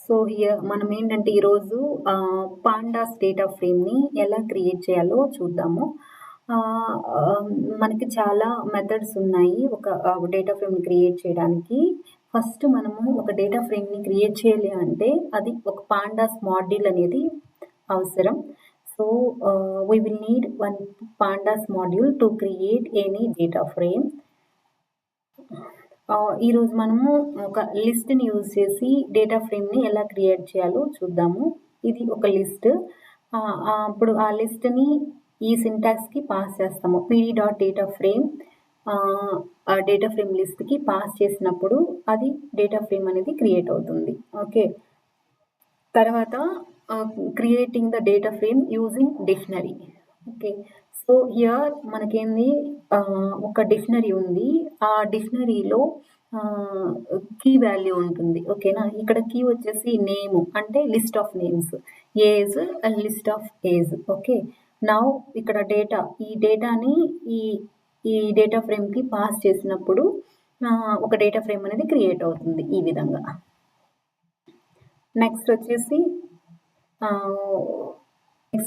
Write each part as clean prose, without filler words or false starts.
So, here మనం ఏంటంటే ఈరోజు పాండాస్ డేటా ఫ్రేమ్‌ని ఎలా క్రియేట్ చేయాలో చూద్దాము. ఆహ్, ఆహ్, మనకి చాలా మెథడ్స్ ఉన్నాయి. ఒక డేటా ఫ్రేమ్‌ని క్రియేట్ చేయడానికి. ఫస్ట్ మనము ఒక డేటా ఫ్రేమ్‌ని క్రియేట్ చేయాలి అంటే అది ఒక పాండాస్ మాడ్యూల్ అనేది అవసరం. So, we will need one pandas module to create any data frame. ఈరోజు మనము ఒక లిస్ట్‌ని యూజ్ చేసి డేటా ఫ్రేమ్‌ని ఎలా క్రియేట్ చేయాలో చూద్దాము. ఇది ఒక లిస్ట్. అప్పుడు ఆ లిస్ట్‌ని ఈ సింటాక్స్‌కి పాస్ చేస్తాము. pd.dataFrame ఆ డేటా ఫ్రేమ్ లిస్ట్‌కి పాస్ చేసినప్పుడు అది డేటా ఫ్రేమ్ అనేది క్రియేట్ అవుతుంది. ఓకే. తర్వాత creating the data frame using dictionary. Okay. So, here మనకేంది ఒక డిక్షనరీ ఉంది. ఆ డిక్షనరీలో కీ వాల్యూ ఉంటుంది. ఓకేనా? ఇక్కడ కీ వచ్చేసి నేమ్ అంటే list of names. Age and list of age. Okay. Now ఇక్కడ ఈ డేటాని ఈ ఈ డేటా ఫ్రేమ్‌కి పాస్ చేసినప్పుడు ఒక డేటా ఫ్రేమ్ అనేది క్రియేట్ అవుతుంది ఈ విధంగా. నెక్స్ట్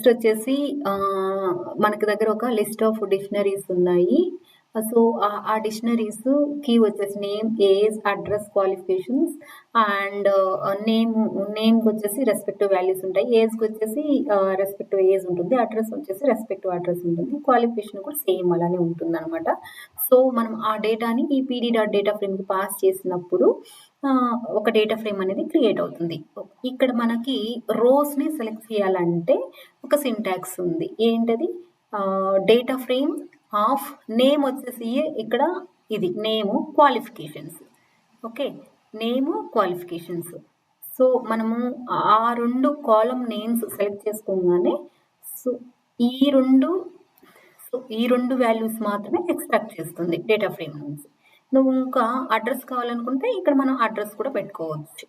వచ్చేసి మనకి దగ్గర ఒక లిస్ట్ ఆఫ్ డిక్షనరీస్ ఉన్నాయి. సో, ఆ డిక్షనరీస్ కీ వచ్చేసి name, age, address, qualifications and నేమ్‌కి వచ్చేసి రెస్పెక్టివ్ వాల్యూస్ ఉంటాయి. ఏజ్‌కి వచ్చేసి రెస్పెక్టివ్ ఏజ్ ఉంటుంది. అడ్రస్ వచ్చేసి రెస్పెక్టివ్ అడ్రస్ ఉంటుంది. క్వాలిఫికేషన్ కూడా సేమ్ అలానే ఉంటుందనమాట. సో, మనం ఆ డేటాని ఈ pd.data ఫ్రేమ్‌కి పాస్ చేసినప్పుడు ఒక డేటా ఫ్రేమ్ అనేది క్రియేట్ అవుతుంది. ఇక్కడ మనకి రోస్‌ని సెలెక్ట్ చేయాలంటే ఒక సింటాక్స్ ఉంది. ఏంటది? డేటా ఫ్రేమ్ ఆఫ్ నేమ్ వచ్చేసి ఇక్కడ ఇది నేము, క్వాలిఫికేషన్స్. ఓకే. నేము, క్వాలిఫికేషన్స్. సో, మనము ఆ 2 కాలమ్ నేమ్స్ సెలెక్ట్ చేసుకోగానే సో, ఈ 2 వాల్యూస్ మాత్రమే ఎక్స్ట్రాక్ట్ చేస్తుంది డేటా ఫ్రేమ్ నుంచి. నువ్వు ఇంకా అడ్రస్ కావాలనుకుంటే ఇక్కడ మనం అడ్రస్ కూడా పెట్టుకోవచ్చు.